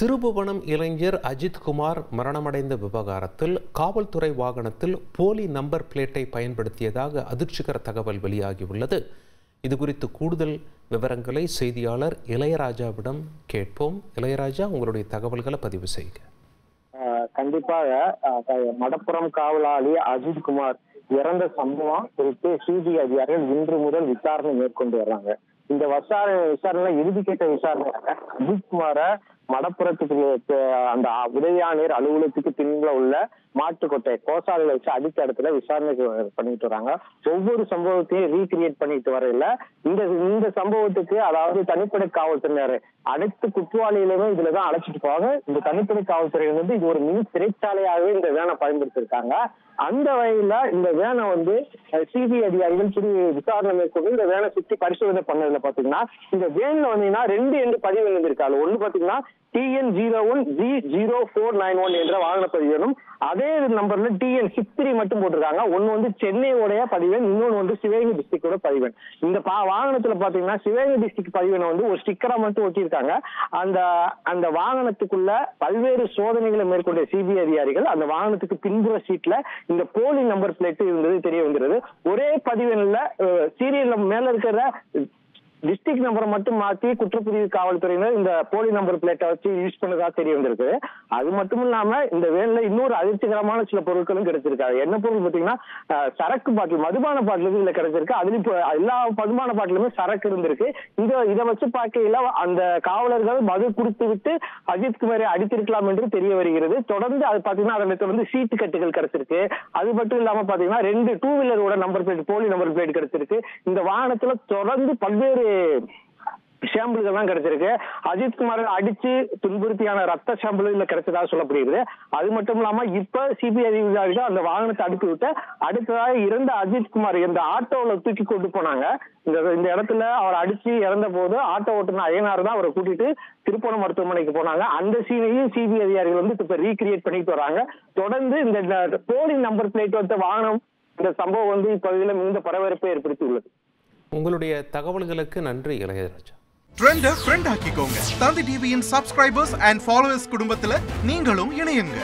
திருபுவனம் இளைஞர் அஜித் குமார் மரணமடைந்த விவகாரத்தில் காவல்துறை வாகனத்தில் போலி நம்பர் பிளேட்டை பயன்படுத்தியதாக அதிர்ச்சிகர தகவல் வெளியாகியுள்ளது. இது குறித்து கூடுதல் விவரங்களை செய்தியாளர் இளையராஜாவிடம் கேட்போம். இளையராஜா, உங்களுடைய தகவல்களை பதிவு செய்க. கண்டிப்பாக மடப்புறம் காவலாளி அஜித் குமார் இறந்த சம்பவம் குறித்து சிபிஐ அதிகாரிகள் இன்று முதல் விசாரணை மேற்கொண்டு வர்றாங்க. இந்த விசாரணை இறுதிக்கட்ட விசாரணையாக அஜித் குமார மடப்புறத்துக்கு அந்த உதவி ஆணையர் அலுவலகத்துக்கு பின்ல உள்ள மாட்டுக்கொட்டை கோசாலையில வச்சு அடித்த இடத்துல விசாரணை பண்ணிட்டு வராங்க. ஒவ்வொரு சம்பவத்தையும் ரீகிரியேட் பண்ணிட்டு வரையில இந்த சம்பவத்துக்கு, அதாவது தனிப்படை காவல்துறையினர் அனைத்து குற்றவாளிகளுமே இதுலதான் அழைச்சிட்டு போவாங்க. இந்த தனிப்படை காவல்துறையினர் வந்து இது ஒரு மின் சிறைச்சாலையாகவே இந்த வேனை பயன்படுத்திருக்காங்க. அந்த வகையில இந்த வேனை வந்து சிபிஐ அதிகாரிகள் விசாரணை மேற்கொண்டு இந்த வேனை சுற்றி பரிசோதனை பண்ணதுல பாத்தீங்கன்னா, இந்த வேன்ல வந்தீங்கன்னா 2 என்று பதிவு இருந்திருக்காரு. ஒண்ணு பாத்தீங்கன்னா TN01G0491 என்ற வாகன பதிவேனும், அதே நம்பர்ல TN63 மட்டும் போட்டிருக்காங்க. ஒன்னு வந்து சென்னையோடைய பதிவேன், இன்னொன்னு வந்து சிவகங்கை டிஸ்ட்ரிக்டோட பதிவேன். இந்த வாகனத்துல பாத்தீங்கன்னா சிவகங்கை டிஸ்ட்ரிக்ட் பதிவேனை வந்து ஒரு ஸ்டிக்கரா மட்டும் ஒட்டியிருக்காங்க. அந்த வாகனத்துக்குள்ள பல்வேறு சோதனைகளை மேற்கொண்ட சிபிஐ அதிகாரிகள் அந்த வாகனத்துக்கு பின்புற சீட்ல இந்த போலி நம்பர் பிளேட் இருந்தது தெரிய வந்துருது. ஒரே பதிவேன்ல சீரியல் மேல இருக்கிற டிஸ்ட்ரிக்ட் நம்பரை மட்டும் மாற்றி குற்றப்பிரிவு காவல்துறையினர் இந்த போலி நம்பர் பிளேட்டை வச்சு யூஸ் பண்ணதா தெரிய வந்திருக்கு. அது மட்டும் இல்லாம இந்த வேன்ல இன்னொரு அதிர்ச்சிகரமான சில பொருட்களும் கிடைச்சிருக்காரு. என்ன பொருள் பாத்தீங்கன்னா, சரக்கு பாட்டில், மதுபான பாட்டில் இதுல கிடைச்சிருக்கு. அதுல இப்போ எல்லா மதுபான பாட்டிலுமே சரக்கு இருந்திருக்கு. இதை வச்சு பார்க்கையில அந்த காவலர்கள் மது குடித்து விட்டு அஜித் குமாரை அடித்திருக்கலாம் என்று தெரிய வருகிறது. தொடர்ந்து அது பாத்தீங்கன்னா அதுல தொடர்ந்து சீட்டு கட்டுகள் கிடைச்சிருக்கு. அது மட்டும் இல்லாம பாத்தீங்கன்னா 2 டூ வீலரோட நம்பர் பிளேட், போலி நம்பர் பிளேட் கிடைச்சிருக்கு. இந்த வாகனத்துல தொடர்ந்து பல்வேறு சாம்பிள்கள் தான் கிடைச்சிருக்கு. அஜித் குமார் அடிச்சு துன்புறுத்தியான ரத்த சாம்பிள் இதுல கிடைச்சதாக சொல்லப்படுகிறது. அது மட்டும் இல்லாம இப்ப சிபிஐ அதிகாரிகள் அந்த வாகனத்தை அனுப்பி விட்டு அடுத்ததாக இறந்த அஜித் குமார் இந்த ஆட்டோல தூக்கி கொண்டு போனாங்க. இந்த இடத்துல அவர் அடிச்சு இறந்த போது ஆட்டோ ஓட்டுநர் அய்யனார் தான் அவரை கூட்டிட்டு திருப்பணம் மருத்துவமனைக்கு போனாங்க. அந்த சீனையும் சிபிஐ அதிகாரிகள் வந்து இப்ப ரீகிரியேட் பண்ணிட்டு வராங்க. தொடர்ந்து இந்த போலி நம்பர் பிளேட் வந்த வாகனம், இந்த சம்பவம் வந்து இப்பகுதியில மிகுந்த பரபரப்பை ஏற்படுத்தி உள்ளது. உங்களுடைய தகவல்களுக்கு நன்றி இளையராஜா. ட்ரெண்ட ஃப்ரெண்ட் ஆக்கிக்கோங்க. தந்தி டிவியின் சப்ஸ்கிரைபர்ஸ் அண்ட் ஃபாலோவர்ஸ் குடும்பத்துல நீங்களும் இணையுங்க.